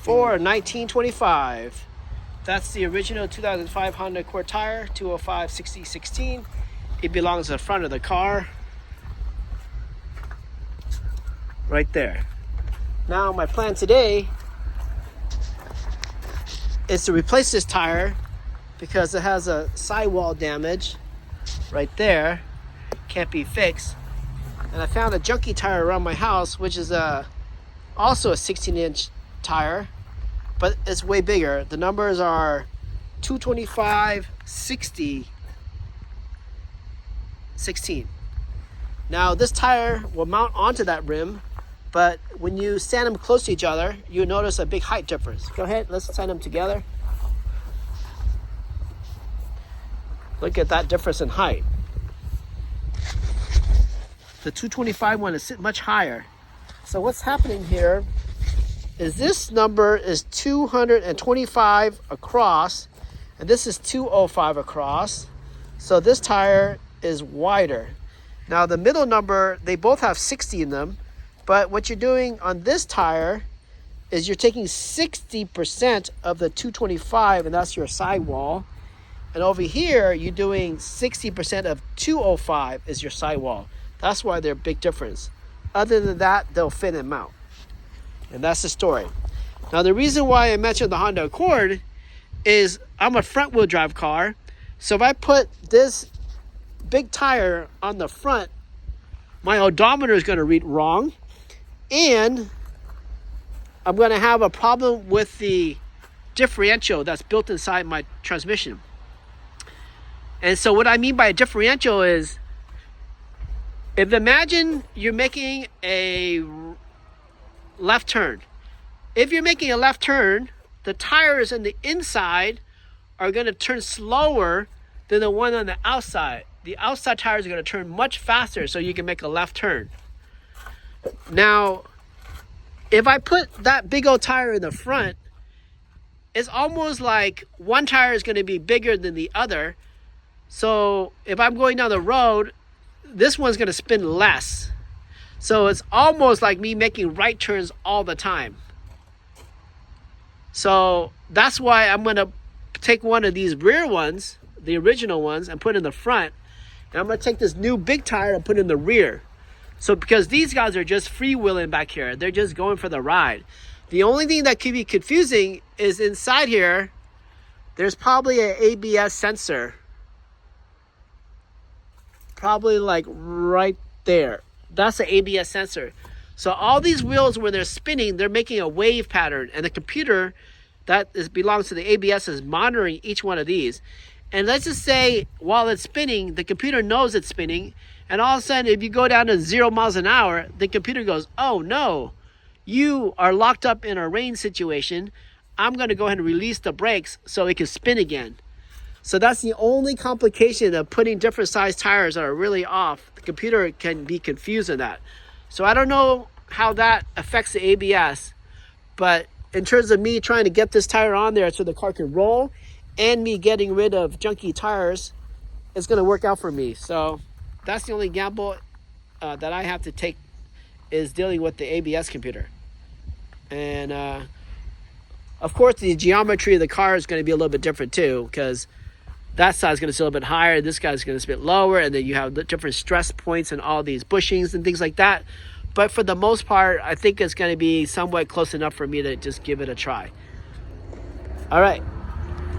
for 1925. That's the original 2005 Honda Accord tire, 205 6016. It belongs to the front of the car. Right there. Now my plan today is to replace this tire because it has a sidewall damage right there. Can't be fixed. And I found a junky tire around my house, which is also a 16-inch tire, but it's way bigger. The numbers are 225 60 16. Now this tire will mount onto that rim, but when you stand them close to each other, you notice a big height difference. Go ahead, let's stand them together. Look at that difference in height. The 225 one is much higher. So what's happening here is this number is 225 across, and this is 205 across. So this tire is wider. Now the middle number, they both have 60 in them, but what you're doing on this tire is you're taking 60% of the 225, and that's your sidewall. And over here, you're doing 60% of 205 is your sidewall. That's why they're a big difference. Other than that, they'll fit and mount. And that's the story. Now, the reason why I mentioned the Honda Accord is I'm a front wheel drive car. So if I put this big tire on the front, my odometer is going to read wrong. And I'm going to have a problem with the differential that's built inside my transmission. And so what I mean by a differential is, imagine you're making a left turn. If you're making a left turn, the tires on the inside are going to turn slower than the one on the outside. The outside tires are going to turn much faster so you can make a left turn. Now, if I put that big old tire in the front, it's almost like one tire is going to be bigger than the other. So if I'm going down the road, this one's going to spin less. So it's almost like me making right turns all the time. So that's why I'm going to take one of these rear ones, the original ones, and put in the front. And I'm going to take this new big tire and put in the rear. So because these guys are just freewheeling back here. They're just going for the ride. The only thing that could be confusing is inside here, there's probably an ABS sensor. Probably like right there. That's the ABS sensor. So all these wheels, when they're spinning, they're making a wave pattern, and the computer belongs to the ABS is monitoring each one of these. And let's just say while it's spinning, the computer knows it's spinning, and all of a sudden if you go down to 0 miles an hour, the computer goes, oh no, you are locked up in a rain situation. I'm going to go ahead and release the brakes so it can spin again. So that's the only complication of putting different size tires that are really off. The computer can be confused in that. So I don't know how that affects the ABS, but in terms of me trying to get this tire on there so the car can roll and me getting rid of junky tires, it's going to work out for me. So that's the only gamble that I have to take, is dealing with the ABS computer. And of course the geometry of the car is going to be a little bit different too, because that side is going to sit a little bit higher, this guy's going to sit a bit lower, and then you have the different stress points and all these bushings and things like that. But for the most part, I think it's going to be somewhat close enough for me to just give it a try. All right.